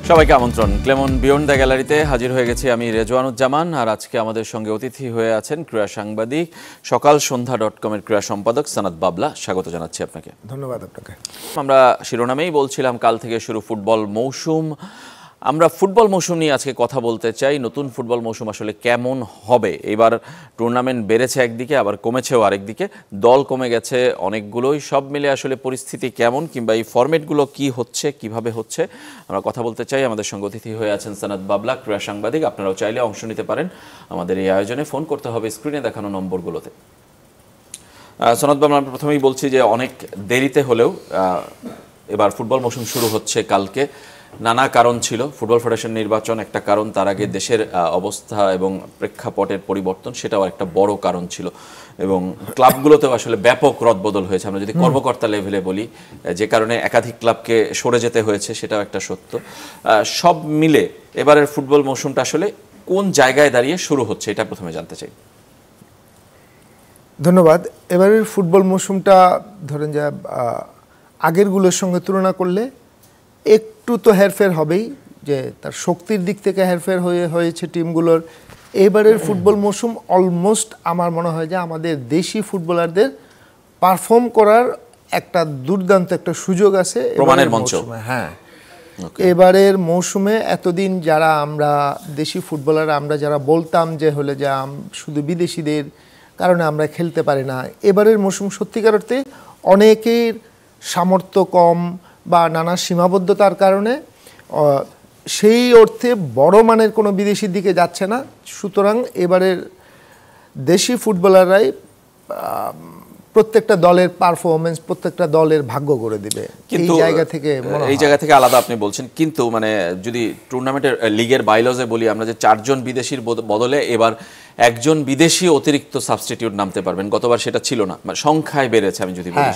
সবাইকে আমন্ত্রণ। Clemon beyond the গ্যালারিতে হাজির হয়ে গেছি আমি রেজওয়ানুজ্জামান, আর আজকে আমাদের সঙ্গে অতিথি হয়ে আছেন ক্রীড়া সাংবাদিক সকালসন্ধ্যা.com-এর ক্রীড়া সম্পাদক সানাত বাবলা। স্বাগত জানাচ্ছি আপনাকে। ধন্যবাদ আপনাকে। আমরা শিরোনামেই বলছিলাম কাল থেকে শুরু ফুটবল মৌসুম। আমরা ফুটবল মৌসুম নিয়ে আজকে কথা বলতে চাই। নতুন ফুটবল মৌসুম আসলে কেমন হবে? এবার টুর্নামেন্ট বেড়েছে একদিকে, আবার কমেছেও আরেকদিকে। দল কমে গেছে অনেকগুলোই। সব মিলে আসলে পরিস্থিতি কেমন, কিংবা এই ফরম্যাটগুলো কি হচ্ছে, কিভাবে হচ্ছে, আমরা কথা বলতে চাই। আমাদের সঙ্গে অতিথি হয়ে আছেন সানাত বাবলা, ক্রীড়া সাংবাদিক। আপনারাও চাইলে অংশ নিতে পারেন আমাদের এই আয়োজনে। ফোন করতে হবে স্ক্রিনে দেখানো নম্বরগুলোতে। সানাত বাবলা, আমরা প্রথমেই বলছি যে অনেক দেরিতে হলেও এবার ফুটবল মৌসুম শুরু হচ্ছে কালকে। নানা কারণ ছিল। ফুটবল ফেডারেশন নির্বাচন একটা কারণ, তার আগে দেশের অবস্থা এবং প্রেক্ষাপটের পরিবর্তন সেটাও একটা বড় কারণ ছিল, এবং ক্লাবগুলোতেও আসলে ব্যাপক রদবদল হয়েছে। আমরা যদি কর্মকর্তা লেভেলে বলি, যে কারণে একাধিক ক্লাবকে সরে যেতে হয়েছে, সেটাও একটা সত্য। সব মিলে এবারের ফুটবল মৌসুমটা আসলে কোন জায়গায় দাঁড়িয়ে শুরু হচ্ছে, এটা প্রথমে জানতে চাই। ধন্যবাদ। এবারের ফুটবল মৌসুমটা ধরেন যে আগেরগুলোর সঙ্গে তুলনা করলে একটু তো হেরফের হবেই, যে তার শক্তির দিক থেকে হেরফের হয়েছে টিমগুলোর। এবারের ফুটবল মৌসুম অলমোস্ট আমার মনে হয় যে আমাদের দেশি ফুটবলারদের পারফর্ম করার একটা দুর্দান্ত একটা সুযোগ আছে প্রমাণের মঞ্চ। হ্যাঁ, এবারের মৌসুমে এতদিন যারা আমরা দেশি ফুটবলার আমরা যারা বলতাম যে হলে যে শুধু বিদেশিদের কারণে আমরা খেলতে পারি না, এবারের মৌসুম সত্যিকার অর্থে অনেকের সামর্থ্য কম বা নানা সীমাবদ্ধতার কারণে সেই অর্থে বড় মানের কোনো বিদেশির দিকে যাচ্ছে না। সুতরাং এবারের দেশি ফুটবলাররাই প্রত্যেকটা দলের পারফরমেন্স, প্রত্যেকটা দলের ভাগ্য করে দিবে। কিন্তু এই জায়গা থেকে আলাদা আপনি বলছেন, কিন্তু মানে যদি টুর্নামেন্টের লিগের বাইলজে বলি আমরা, যে 4 জন বিদেশির বদলে এবার একজন বিদেশি অতিরিক্ত সাবস্টিটিউট নামতে পারবেন। গতবার সেটা ছিল না, সংখ্যায় বেড়েছে। আমি যদি বলি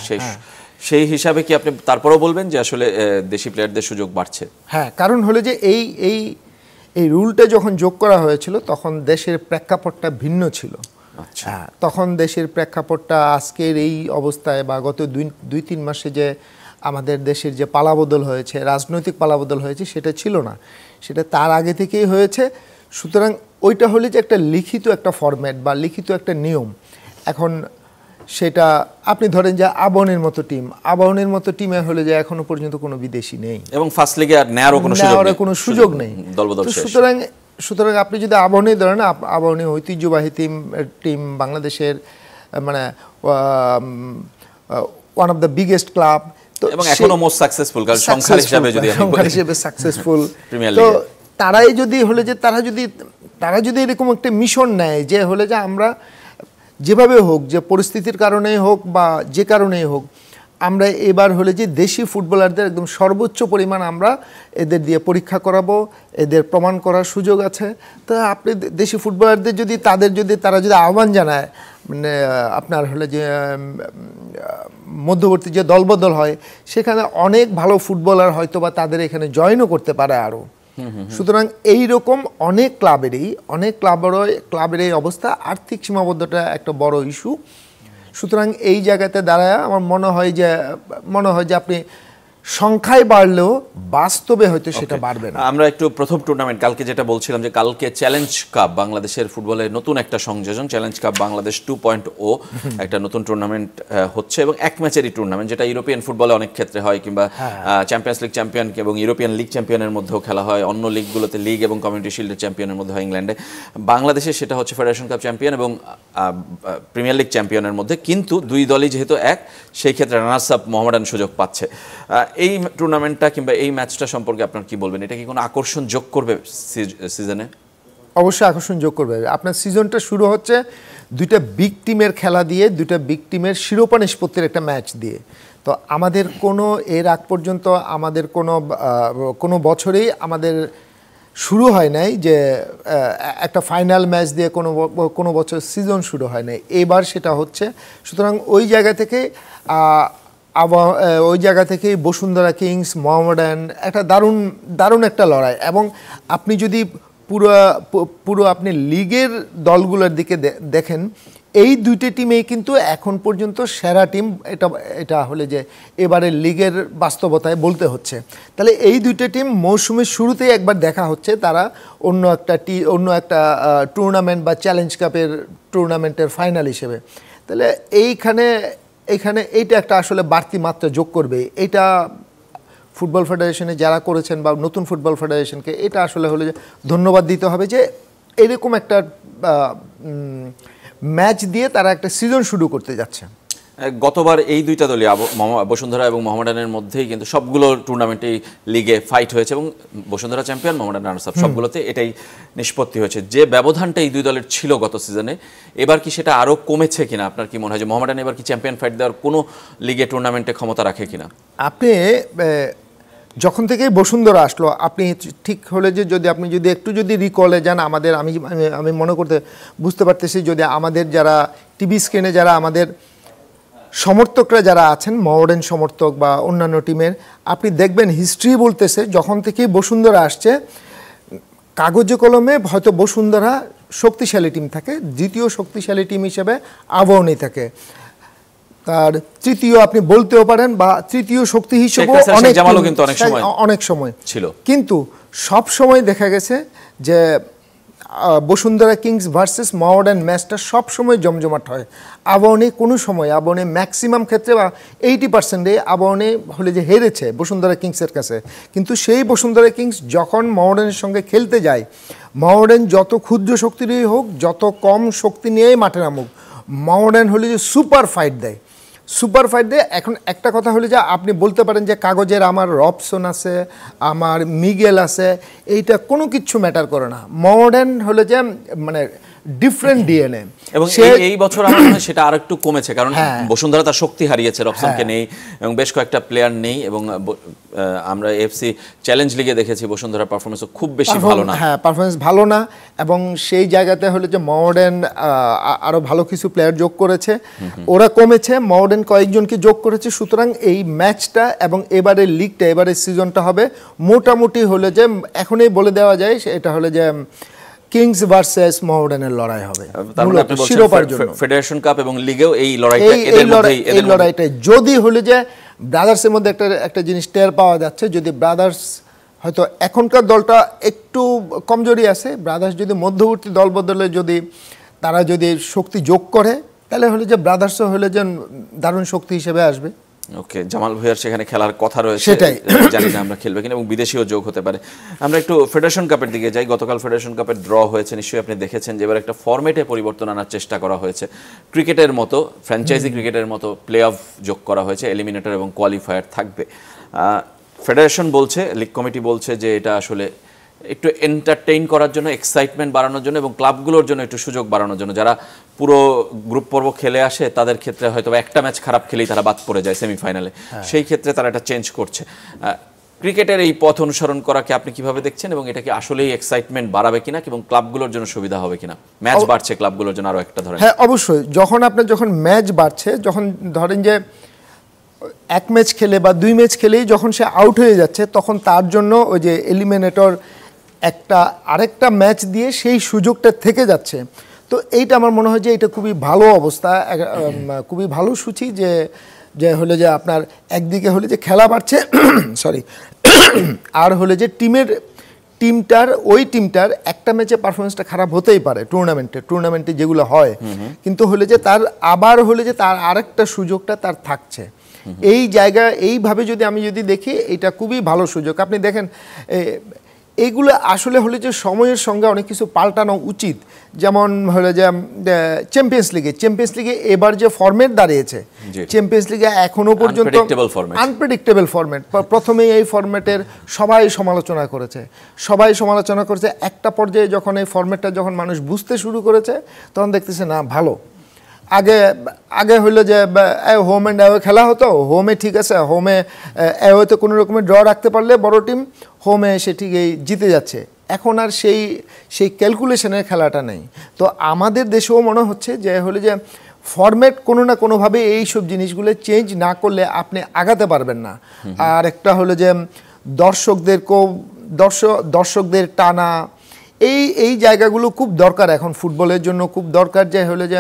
সেই হিসাবে কি আপনি তারপরেও বলবেন যে আসলে দেশি প্লেয়ারদের সুযোগ বাড়ছে? হ্যাঁ, কারণ হলো যে এই রুলটা যখন যোগ করা হয়েছিল তখন দেশের প্রেক্ষাপটটা ভিন্ন ছিল। তখন দেশের প্রেক্ষাপটটা আজকের এই অবস্থায় বা গত 2-3 মাসে যে আমাদের দেশের যে পালাবদল হয়েছে, রাজনৈতিক পালাবদল হয়েছে, সেটা ছিল না, সেটা তার আগে থেকেই হয়েছে। সুতরাং ওইটা হলে যে একটা লিখিত একটা ফরম্যাট বা লিখিত একটা নিয়ম। এখন সেটা আপনি ধরেন যে আবাহনীর মতো টিমে হলে যে এখনো পর্যন্ত কোনো বিদেশি নেই, এবং ফার্স্ট লিগে আর নেওয়ারও কোনো সুযোগ নেই। সুতরাং আপনি যদি আবাহনী ধরেন, আবাহনী ঐতিহ্যবাহী টিম বাংলাদেশের, মানে one of the biggest club, এবং এখনো মোস্ট সাকসেসফুল, কারণ সংখ্যা হিসেবে সাকসেসফুল। তো তারাই যদি হলে যে তারা যদি এরকম একটা মিশন নেয় যে হলে যে আমরা যেভাবে হোক, যে পরিস্থিতির কারণেই হোক বা যে কারণেই হোক, আমরা এবার হলে যে দেশি ফুটবলারদের একদম সর্বোচ্চ পরিমাণ আমরা এদের দিয়ে পরীক্ষা করাবো, এদের প্রমাণ করার সুযোগ আছে। তো আপনি দেশি ফুটবলারদের যদি তারা যদি আহ্বান জানায়, মানে আপনার হলে যে মধ্যবর্তী যে দলবদল হয়, সেখানে অনেক ভালো ফুটবলার হয়তো বা তাদের এখানে জয়েনও করতে পারে আরও। সুতরাং এইরকম অনেক ক্লাবের এই অবস্থা, আর্থিক সীমাবদ্ধতা একটা বড় ইস্যু। সুতরাং এই জায়গাতে দাঁড়ায় আমার মনে হয় যে আপনি সংখ্যায় বাড়লেও বাস্তবে হয়তো সেটা বাড়বে না। আমরা একটু প্রথম টুর্নামেন্ট কালকে যেটা বলছিলাম, যে কালকে চ্যালেঞ্জ কাপ, বাংলাদেশের ফুটবলের নতুন একটা সংযোজন, চ্যালেঞ্জ কাপ বাংলাদেশ 2.0 একটা নতুন টুর্নামেন্ট হচ্ছে, এবং এক ম্যাচেরই টুর্নামেন্ট, যেটা ইউরোপিয়ান ফুটবলে অনেক ক্ষেত্রে হয়, কিংবা চ্যাম্পিয়ন্স লিগ চ্যাম্পিয়ন এবং ইউরোপিয়ান লিগ চ্যাম্পিয়নের মধ্যেও খেলা হয়। অন্য লিগগুলোতে লিগ এবং কমিউনিটি শিল্ডের চ্যাম্পিয়নের মধ্যে হয় ইংল্যান্ডে। বাংলাদেশে সেটা হচ্ছে ফেডারেশন কাপ চ্যাম্পিয়ন এবং প্রিমিয়ার লিগ চ্যাম্পিয়নের মধ্যে, কিন্তু দুই দলই যেহেতু সেই ক্ষেত্রে রানার্স আপ মোহামেডান সুযোগ পাচ্ছে। এই টুর্নামেন্টটা কিংবা এই ম্যাচটা সম্পর্কে আপনার কি বলবেন? এটা কি কোনো আকর্ষণ যোগ করবে সিজনে? অবশ্যই আকর্ষণ যোগ করবে। আপনার সিজনটা শুরু হচ্ছে দুইটা বিগ টিমের খেলা দিয়ে, দুইটা বিগ টিমের শিরোপা নিষ্পত্তির একটা ম্যাচ দিয়ে। তো আমাদের এর আগ পর্যন্ত আমাদের বছরেই আমাদের শুরু হয় নাই যে একটা ফাইনাল ম্যাচ দিয়ে কোনো বছর সিজন শুরু হয় নাই। এবার সেটা হচ্ছে। সুতরাং ওই জায়গা থেকে বসুন্ধরা কিংস, মোহামেডান একটা দারুণ একটা লড়াই। এবং আপনি যদি পুরো আপনি লিগের দলগুলোর দিকে দেখেন, এই দুইটি টিমেই কিন্তু এখন পর্যন্ত সেরা টিম, এটা হলে যে এবারের লিগের বাস্তবতায় বলতে হচ্ছে। তাহলে এই দুইটা টিম মৌসুমের শুরুতেই একবার দেখা হচ্ছে তারা অন্য একটা টুর্নামেন্ট বা চ্যালেঞ্জ কাপের টুর্নামেন্টের ফাইনাল হিসেবে। তাহলে এইখানে এইটা একটা আসলে বাড়তি মাত্রা যোগ করবে। এটা ফুটবল ফেডারেশনে যারা করেছেন বা নতুন ফুটবল ফেডারেশনকে এটা আসলে হলে যে ধন্যবাদ দিতে হবে যে এরকম একটা ম্যাচ দিয়ে তারা একটা সিজন শুরু করতে যাচ্ছে। গতবার এই দুইটা দলই বসুন্ধরা এবং মোহামেডানের মধ্যেই কিন্তু সবগুলো টুর্নামেন্টেই লিগে ফাইট হয়েছে এবং Bashundhara champion, Mohammedan runners up, সবগুলোতে এটাই নিষ্পত্তি হয়েছে। যে ব্যবধানটা এই দুই দলের ছিল গত সিজনে, এবার কি সেটা আরও কমেছে কিনা? আপনার কি মনে হয় যে মোহামেডান এবার কি চ্যাম্পিয়ন ফাইট দেওয়ার কোনো লিগে টুর্নামেন্টে ক্ষমতা রাখে কিনা? আপনি যখন থেকে বসুন্ধরা আসলো, আপনি ঠিক হলে যে আপনি একটু রিকলে যান, আমি মনে করতে বুঝতে পারতেছি, যদি আমাদের যারা টিভি স্ক্রিনে যারা আমাদের সমর্থকরা যারা আছেন, মোহামেডান সমর্থক বা অন্যান্য টিমের, আপনি দেখবেন হিস্ট্রি বলতেছে যখন থেকেই বসুন্ধরা আসছে, কাগজে কলমে হয়তো বসুন্ধরা শক্তিশালী টিম থাকে, দ্বিতীয় শক্তিশালী টিম হিসেবে আবাহনী থাকে, তার তৃতীয় আপনি বলতেও পারেন, বা তৃতীয় শক্তি হিসেবে অনেক সময় ছিল। কিন্তু সব সময় দেখা গেছে যে বসুন্ধরা কিংস ভার্সেস মোহামেডান ম্যাচটা সবসময় জমজমাট হয়। আবাহনী কোনো সময়, আবাহনী ম্যাক্সিমাম ক্ষেত্রে বা 80% আবাহনী হলে যে হেরেছে বসুন্ধরা কিংসের কাছে। কিন্তু সেই বসুন্ধরা কিংস যখন মোহামেডানের সঙ্গে খেলতে যায়, মোহামেডান যত ক্ষুদ্র শক্তিরই হোক, যত কম শক্তি নিয়েই মাঠে নামুক, মোহামেডান হলে যে সুপার ফাইট দেয়। এখন একটা কথা হলে যে আপনি বলতে পারেন যে কাগজের আমার রবসন আছে, আমার মিগেল আছে, এইটা কোনো কিছু ম্যাটার করে না। মোহামেডান হলে যে মানে ডিফারেন্ট ডিএনএ, এবং এই বছর আমার মনে হয় সেটা আরেকটু কমেছে, কারণ বসুন্ধরা তার শক্তি হারিয়েছে, রবসনকে নেই এবং বেশ কয়েকটা প্লেয়ার নেই, এবং আমরা এফসি চ্যালেঞ্জ লিগে দেখেছি বসুন্ধরার পারফরমেন্স খুব বেশি ভালো না। পারফরমেন্স ভালো না, এবং সেই জায়গাতে হলে যে মোহামেডান আরো ভালো কিছু প্লেয়ার যোগ করেছে, ওরা কমেছে, মোহামেডান কয়েকজনকে যোগ করেছে। সুতরাং এই ম্যাচটা এবং এবারের লিগটা, এবারের সিজনটা হবে মোটামুটি হলে যে এখনই বলে দেওয়া যায় এটা হলে যে কিংস ভার্সেস মোহামেডানের লড়াই হবে শিরোপার জন্য। ফেডারেশন কাপ এবং লিগেও এই লড়াইটা যদি হলে যে ব্রাদার্সের মধ্যে একটা জিনিস টের পাওয়া যাচ্ছে, যদি ব্রাদার্স হয়তো এখনকার দলটা একটু কমজোরি আছে, ব্রাদার্স যদি মধ্যবর্তী দল বদলে তারা যদি শক্তি যোগ করে, তাহলে হলে যে ব্রাদার্সও হলে যে দারুণ শক্তি হিসেবে আসবে। ওকে, জামাল ভুঁইয়ার সেখানে খেলার কথা রয়েছে, জানি না আমরা খেলবে কিনা, এবং বিদেশিও যোগ হতে পারে। আমরা একটু ফেডারেশন কাপের দিকে যাই। গতকাল ফেডারেশন কাপের ড্র হয়েছে, নিশ্চয়ই আপনি দেখেছেন যে এবার একটা ফরম্যাটে পরিবর্তন আনার চেষ্টা করা হয়েছে। ক্রিকেটের মতো, ফ্র্যাঞ্চাইজি ক্রিকেটের মতো প্লে অফ যোগ করা হয়েছে, এলিমিনেটর এবং কোয়ালিফায়ার থাকবে। ফেডারেশন বলছে, লিগ কমিটি বলছে যে এটা আসলে একটু এন্টারটেইন করার জন্য, এক্সাইটমেন্ট বাড়ানোর জন্য এবং ক্লাবগুলোর জন্য একটু সুযোগ বাড়ানোর জন্য। যারা পুরো গ্রুপ পর্ব খেলে আসে তাদের ক্ষেত্রে হয়তো একটা ম্যাচ খারাপ খেলেই তারা বাদ পড়ে যায় সেমিফাইনালে, সেই ক্ষেত্রে তারা এটা চেঞ্জ করছে। ক্রিকেটের এই পথ অনুসরণ করাকে আপনি কিভাবে দেখছেন, এবং এটা কি আসলেই এক্সাইটমেন্ট বাড়াবে কিনা এবং ক্লাবগুলোর জন্য সুবিধা হবে কিনা? ম্যাচ বাড়ছে ক্লাবগুলোর জন্য আরো একটা ধরেন। হ্যাঁ, অবশ্যই। যখন ম্যাচ বাড়ছে, যখন ধরেন যে এক ম্যাচ খেলে বা দুই ম্যাচ খেলেই যখন সে আউট হয়ে যাচ্ছে, তখন তার জন্য ওই যে এলিমিনেটর আরেকটা ম্যাচ দিয়ে সেই সুযোগটা থেকে যাচ্ছে। তো এইটা আমার মনে হয় যে এটা খুবই ভালো অবস্থা, খুবই ভালো সূচি, যে হলে যে আপনার একদিকে হলে যে খেলা বাড়ছে সরি, আর হলে যে ওই টিমটার একটা ম্যাচে পারফরমেন্সটা খারাপ হতেই পারে টুর্নামেন্টে যেগুলো হয়, কিন্তু হলে যে তার আবার হলে যে তার আরেকটা সুযোগটা তার থাকছে। এই জায়গা এইভাবে আমি যদি দেখি, এটা খুবই ভালো সুযোগ। আপনি দেখেন এইগুলো আসলে হলে যে সময়ের সঙ্গে অনেক কিছু পাল্টানো উচিত। যেমন হলে যে চ্যাম্পিয়ন্স লিগে এবার যে ফরম্যাট দাঁড়িয়েছে, চ্যাম্পিয়ন্স লিগে এখনো পর্যন্ত আনপ্রেডিক্টেবল ফরম্যাট। প্রথমে এই ফরম্যাটের সবাই সমালোচনা করেছে, একটা পর্যায়ে যখন এই ফরম্যাটটা যখন মানুষ বুঝতে শুরু করেছে, তখন দেখতেছে না ভালো। আগে হইলো যে হোম অ্যান্ড অ্যাওয়ে খেলা হতো, হোমে ঠিক আছে, হোমে অ্যাওয়েতে কোনো রকমের ড্র রাখতে পারলে বড় টিম হোমে সে ঠিকই জিতে যাচ্ছে। এখন আর সেই ক্যালকুলেশনের খেলাটা নেই। তো আমাদের দেশেও মনে হচ্ছে যে হলে যে ফরম্যাট কোনো না কোনোভাবে এইসব জিনিসগুলো চেঞ্জ না করলে আপনি আগাতে পারবেন না। আর একটা হলো যে দর্শকদের টানা, এই জায়গাগুলো খুব দরকার এখন ফুটবলের জন্য, খুব দরকার। যে হলো যে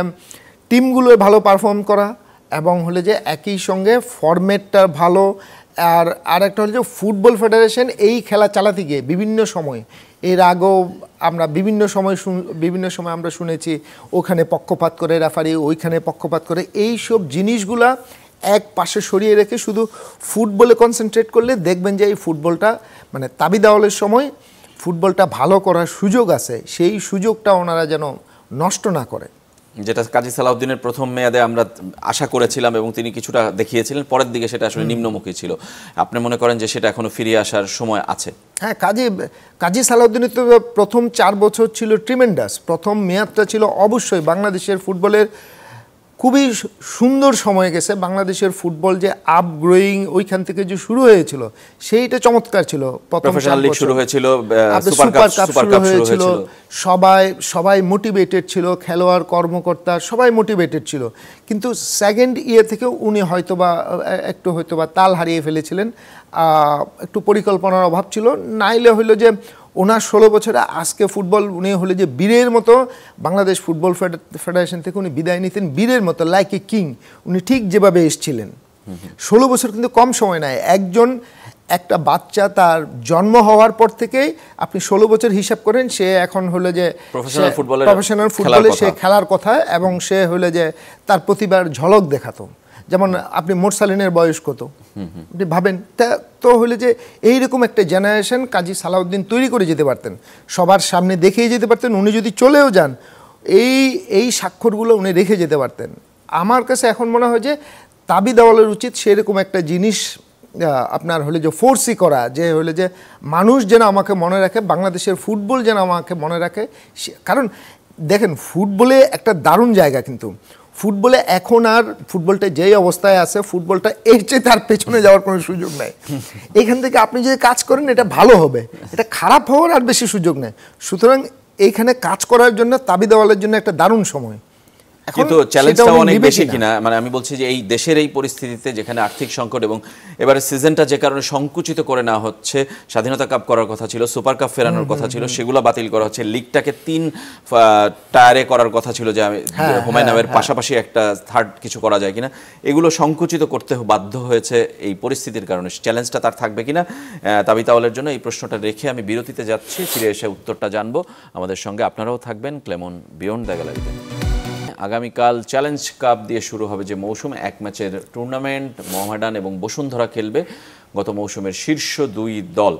টিমগুলো ভালো পারফর্ম করা এবং হলে যে একই সঙ্গে ফরম্যাটটা ভালো। আর একটা হলো যে ফুটবল ফেডারেশন এই খেলা চালাতে গিয়ে বিভিন্ন সময়, এর আগেও আমরা বিভিন্ন সময় আমরা শুনেছি ওখানে পক্ষপাত করে রেফারি, ওইখানে পক্ষপাত করে, এই সব জিনিসগুলা এক পাশে সরিয়ে রেখে শুধু ফুটবলে কনসেন্ট্রেট করলে দেখবেন যে এই ফুটবলটা মানে তাবি দেওয়ালের সময় ফুটবলটা ভালো করার সুযোগ আছে, সেই সুযোগটা ওনারা যেন নষ্ট না করে। যেটা কাজী সালাউদ্দিনের প্রথম মেয়াদে আমরা আশা করেছিলাম এবং তিনি কিছুটা দেখিয়েছিলেন, পরের দিকে সেটা আসলে নিম্নমুখী ছিল। আপনি মনে করেন যে সেটা এখনো ফিরে আসার সময় আছে? হ্যাঁ, কাজী সালাউদ্দিনের তো প্রথম 4 বছর ছিল ট্রিমেন্ডাস। প্রথম মেয়াদটা ছিল অবশ্যই বাংলাদেশের ফুটবলের খুবই সুন্দর সময় গেছে। বাংলাদেশের ফুটবল যে আপগ্রোয়িং ওইখান থেকে যে শুরু হয়েছিল সেইটা চমৎকার ছিল। প্রফেশনাল লিগ শুরু হয়েছিল, সুপার কাপ শুরু হয়েছিল, সবাই মোটিভেটেড ছিল, খেলোয়াড় কর্মকর্তা সবাই মোটিভেটেড ছিল। কিন্তু সেকেন্ড ইয়ে থেকে উনি হয়তোবা তাল হারিয়ে ফেলেছিলেন, একটু পরিকল্পনার অভাব ছিল। নাইলে হইলো যে ওনার 16 বছরে আজকে ফুটবল উনি হলে যে বীরের মতো বাংলাদেশ ফুটবল ফেডারেশন থেকে উনি বিদায় নিতেন বীরের মতো, লাইক এ কিং। উনি ঠিক যেভাবে এসেছিলেন। 16 বছর কিন্তু কম সময় নয়। একটা বাচ্চা তার জন্ম হওয়ার পর থেকেই আপনি 16 বছর হিসাব করেন, সে এখন হলো যে প্রফেশনাল ফুটবলে সে খেলার কথা, এবং সে হলো যে তার প্রতিভার ঝলক দেখাতো। যেমন আপনি মোরসালিনের বয়স কত আপনি ভাবেন, তো হলে যে এইরকম একটা জেনারেশন কাজী সালাউদ্দিন তৈরি করে যেতে পারতেন, সবার সামনে দেখিয়ে যেতে পারতেন। উনি যদি চলেও যান এই স্বাক্ষরগুলো উনি রেখে যেতে পারতেন। আমার কাছে এখন মনে হয় যে তাবি দেওয়ালের উচিত সেরকম একটা জিনিস আপনার হলে যে ফোর্সই করা, যে হলে যে মানুষ যেন আমাকে মনে রাখে, বাংলাদেশের ফুটবল যেন আমাকে মনে রাখে। কারণ দেখেন ফুটবলে একটা দারুণ জায়গা, কিন্তু ফুটবলে এখন আর ফুটবলটা যেই অবস্থায় আছে, ফুটবলটা এর চেয়ে তার পেছনে যাওয়ার কোনো সুযোগ নেই। এখান থেকে আপনি যদি কাজ করেন এটা ভালো হবে, এটা খারাপ হওয়ার আর বেশি সুযোগ নেই। সুতরাং এইখানে কাজ করার জন্য তাবি দেওয়ালের জন্য একটা দারুণ সময়। কিন্তু চ্যালেঞ্জটাও অনেক বেশি কিনা, মানে আমি বলছি যে এই দেশের এই পরিস্থিতিতে যেখানে আর্থিক সংকট এবং এবারে সিজনটা যে কারণে সংকুচিত করে নেওয়া হচ্ছে, স্বাধীনতা কাপ করার কথা ছিল, সুপার কাপ ফেরানোর কথা ছিল, সেগুলো বাতিল করা হচ্ছে, লিগটাকে 3 টায়ারে করার কথা ছিল, যে হুমায়ুন আহমেদের পাশাপাশি একটা থার্ড কিছু করা যায় কিনা, এগুলো সংকুচিত করতে বাধ্য হয়েছে এই পরিস্থিতির কারণে। চ্যালেঞ্জটা তার থাকবে কিনা তাবি তাওয়ালের জন্য, এই প্রশ্নটা রেখে আমি বিরতিতে যাচ্ছি, ফিরে এসে উত্তরটা জানবো। আমাদের সঙ্গে আপনারাও থাকবেন ক্লেমন বিয়ন্ড দ্য গ্যালারিতে। আগামীকাল চ্যালেঞ্জ কাপ দিয়ে শুরু হবে যে মৌসুম, 1 ম্যাচের টুর্নামেন্ট। মোহামেডান এবং বসুন্ধরা খেলবে গত মৌসুমের শীর্ষ 2 দল।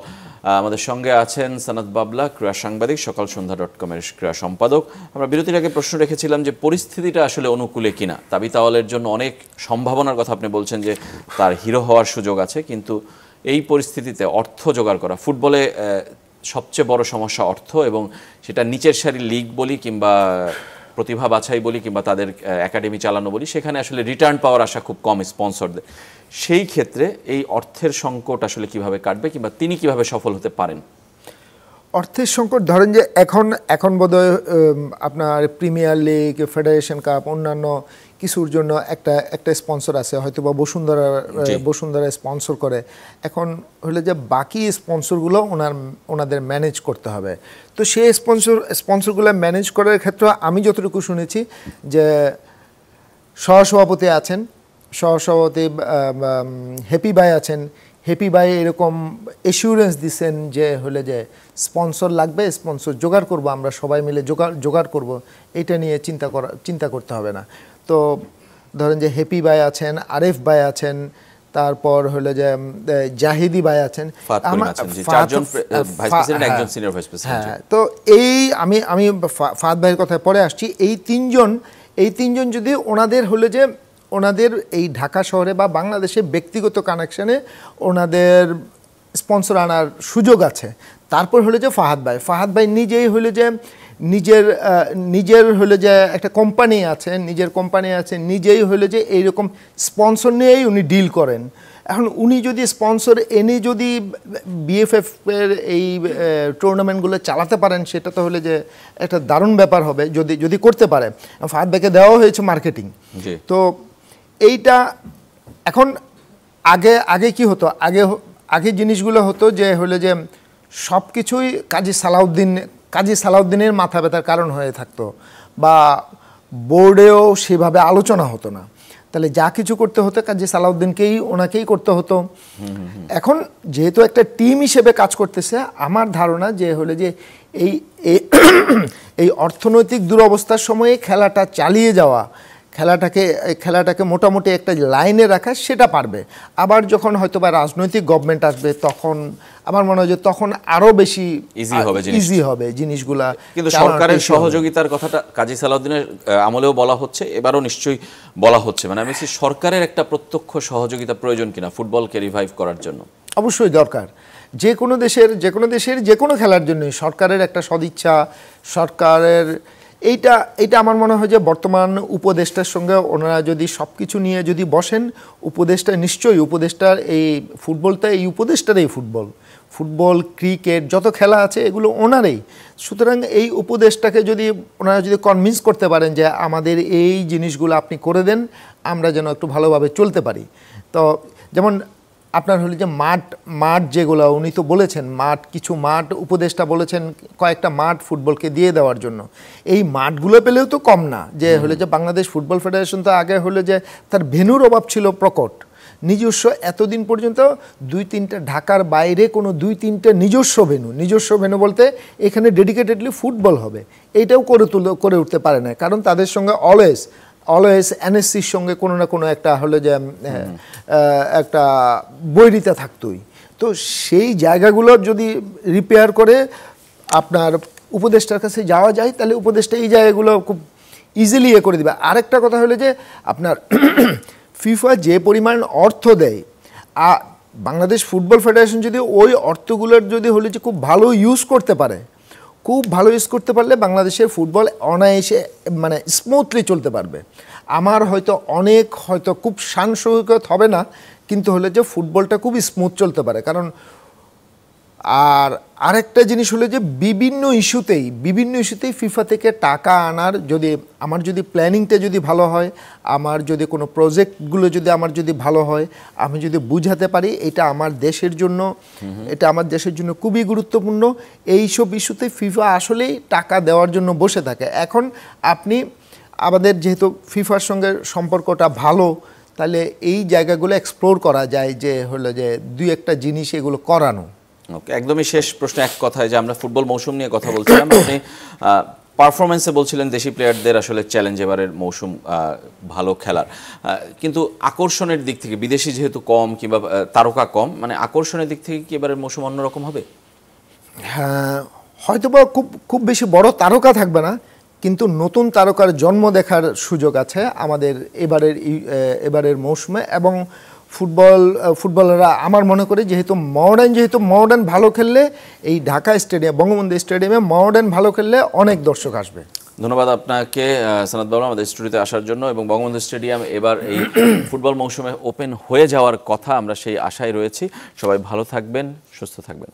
আমাদের সঙ্গে আছেন সানাত বাবলা, ক্রীড়া সাংবাদিক, সকাল সন্ধ্যা .com-এর ক্রীড়া সম্পাদক। আমরা বিরতির আগে প্রশ্ন রেখেছিলাম যে পরিস্থিতিটা আসলে অনুকূলে কিনা। তাবি তাওয়ালের জন্য অনেক সম্ভাবনার কথা আপনি বলছেন, যে তার হিরো হওয়ার সুযোগ আছে, কিন্তু এই পরিস্থিতিতে অর্থ জোগাড় করা, ফুটবলে সবচেয়ে বড় সমস্যা অর্থ, এবং সেটা নিচের সারির লিগ বলি কিংবা প্রতিভা বাছাই বলি কিংবা তাদের একাডেমি চালানো বলি, সেখানে আসলে রিটার্ন পাওয়ার আশা খুব কম স্পন্সরদের। সেই ক্ষেত্রে এই অর্থের সংকট আসলে কিভাবে কাটবে, কিংবা তিনি কিভাবে সফল হতে পারেন? অর্থের সংকট ধরেন যে এখন বোধহয় আপনার প্রিমিয়ার লিগ, ফেডারেশন কাপ, অন্যান্য কিছুর জন্য একটা স্পন্সর আছে, হয়তো বা বসুন্ধরা স্পন্সর করে। এখন হলে যে বাকি স্পন্সরগুলো ওনাদের ম্যানেজ করতে হবে। তো সেই স্পন্সরগুলো ম্যানেজ করার ক্ষেত্রে আমি যতটুকু শুনেছি যে সহসভাপতি আছেন, সহসভাপতি হ্যাপি ভাই আছেন। হ্যাপি ভাই এরকম এসিউরেন্স দিচ্ছেন যে হলে যে স্পন্সর লাগবে, স্পন্সর জোগাড় করব, আমরা সবাই মিলে জোগাড় করব, এটা নিয়ে চিন্তা করতে হবে না। তো ধরেন যে হ্যাপি ভাই আছেন, আরেফ ভাই আছেন, তারপর হলো যে জাহিদি ভাই আছেন, তো আমি ফাহাদ ভাইয়ের কথায় পরে আসছি। এই তিনজন যদি ওনাদের হলো যে ওনাদের এই ঢাকা শহরে বা বাংলাদেশে ব্যক্তিগত কানেকশনে ওনাদের স্পন্সর আনার সুযোগ আছে। তারপর হলো যে ফাহাদ ভাই নিজেই হলো যে নিজের হলো যে একটা কোম্পানি আছে, নিজেই হলো যে এইরকম স্পন্সর নিয়েই উনি ডিল করেন। এখন উনি যদি স্পন্সর এনে যদি বিএফএফ এর এই টুর্নামেন্টগুলো চালাতে পারেন, সেটা তো হলে যে একটা দারুণ ব্যাপার হবে যদি করতে পারে। ফাহাদ ভাইকে দেওয়া হয়েছে মার্কেটিং, তো এইটা এখন আগে কি হতো, আগে জিনিসগুলো হতো যে হলে যে সব কিছুই কাজী সালাউদ্দিনের মাথা ব্যথার কারণ হয়ে থাকতো, বা বোর্ডেও সেভাবে আলোচনা হতো না, তাহলে যা কিছু করতে হতো কাজী সালাউদ্দিনকেই ওনাকেই করতে হতো। এখন যেহেতু একটা টিম হিসেবে কাজ করতেছে, আমার ধারণা যে হলো যে এই এই অর্থনৈতিক দুরবস্থার সময়ে খেলাটা চালিয়ে যাওয়া, খেলাটাকে মোটামুটি একটা লাইনে রাখা, সেটা পারবে। আবার যখন হয়তো বা রাজনৈতিক গভর্নমেন্ট আসবে, তখন আমার মনে হয় যে তখন আরো বেশি ইজি হবে জিনিসগুলা। কিন্তু সরকারের সহযোগিতার কথাটা কাজী সালাউদ্দিনের আমলেও বলা হচ্ছে, এবারও নিশ্চয়ই বলা হচ্ছে, মানে আমি সরকারের একটা প্রত্যক্ষ সহযোগিতা প্রয়োজন কিনা ফুটবলকে রিভাইভ করার জন্য। অবশ্যই দরকার। যে কোনো দেশের যে কোনো খেলার জন্যই সরকারের একটা সদিচ্ছা, সরকারের এইটা আমার মনে হয় যে বর্তমান উপদেষ্টার সঙ্গে ওনারা যদি সব কিছু নিয়ে যদি বসেন, উপদেষ্টার এই ফুটবলটা, এই উপদেষ্টারই ফুটবল ক্রিকেট যত খেলা আছে এগুলো ওনারই। সুতরাং এই উপদেষ্টাকে যদি ওনারা যদি কনভিন্স করতে পারেন যে আমাদের এই জিনিসগুলো আপনি করে দেন, আমরা যেন একটু ভালোভাবে চলতে পারি। তো যেমন আপনার হলো যে মাঠ যেগুলো উনি তো বলেছেন, কিছু মাঠ উপদেষ্টা বলেছেন কয়েকটা মাঠ ফুটবলকে দিয়ে দেওয়ার জন্য। এই মাঠগুলো পেলেও তো কম না, যে হলো যে বাংলাদেশ ফুটবল ফেডারেশন তো আগে হলো যে তার ভেন্যুর অভাব ছিল প্রকট, নিজস্ব এতদিন পর্যন্ত 2-3টা ঢাকার বাইরে কোনো 2-3টা নিজস্ব ভেন্যু বলতে এখানে ডেডিকেটেডলি ফুটবল হবে, এইটাও করে উঠতে পারে না। কারণ তাদের সঙ্গে অলওয়েজ এনএসসির সঙ্গে কোনো না কোনো একটা হলো যে একটা বৈরিতা থাকতোই। তো সেই জায়গাগুলো যদি রিপেয়ার করে আপনার উপদেষ্টার কাছে যাওয়া যায়, তাহলে উপদেষ্টা এই জায়গাগুলো খুব ইজিলি করে দিবে। আরেকটা কথা হলো যে আপনার ফিফা যে পরিমাণ অর্থ দেয়, বাংলাদেশ ফুটবল ফেডারেশন যদি ওই অর্থগুলোর যদি হলো যে খুব ভালো ইউজ করতে পারলে বাংলাদেশের ফুটবল অনায়াসে মানে স্মুথলি চলতে পারবে। আমার হয়তো খুব সাংসর্গিক হবে না, কিন্তু হলে যে ফুটবলটা খুব স্মুথ চলতে পারে। কারণ আরেকটা জিনিস হলো যে বিভিন্ন ইস্যুতেই ফিফা থেকে টাকা আনার আমার যদি প্ল্যানিংটা যদি ভালো হয়, আমার যদি কোনো প্রজেক্টগুলো যদি ভালো হয়, আমি যদি বুঝাতে পারি এটা আমার দেশের জন্য খুবই গুরুত্বপূর্ণ, এইসব ইস্যুতে ফিফা আসলেই টাকা দেওয়ার জন্য বসে থাকে। এখন আমাদের যেহেতু ফিফার সঙ্গে সম্পর্কটা ভালো, তাহলে এই জায়গাগুলো এক্সপ্লোর করা যায়, যে হলো যে 2-1টা জিনিস এগুলো করানো। ওকে, একদমই শেষ প্রশ্ন এক কথায়, যে আমরা ফুটবল মৌসুম নিয়ে কথা বলছিলাম, আপনি পারফরমেন্সে বলছিলেন দেশি প্লেয়ারদের আসলে চ্যালেঞ্জ এবারের মৌসুম ভালো খেলার, কিন্তু আকর্ষণের দিক থেকে বিদেশি যেহেতু কম কিংবা তারকা কম, মানে আকর্ষণের দিক থেকে কি এবারের মৌসুম অন্যরকম হবে? হ্যাঁ, হয়তোবা খুব বেশি বড় তারকা থাকবে না, কিন্তু নতুন তারকার জন্ম দেখার সুযোগ আছে আমাদের এবারের মৌসুমে। এবং ফুটবলাররা আমার মনে করি যেহেতু মডার্ন ভালো খেললে, এই ঢাকা বঙ্গবন্ধু স্টেডিয়ামে মডার্ন ভালো খেললে অনেক দর্শক আসবে। ধন্যবাদ আপনাকে সানাত বাবু আমাদের স্টুডিওতে আসার জন্য। এবং বঙ্গবন্ধু স্টেডিয়াম এবার এই ফুটবল মৌসুমে ওপেন হয়ে যাওয়ার কথা, আমরা সেই আশায় রয়েছি। সবাই ভালো থাকবেন, সুস্থ থাকবেন।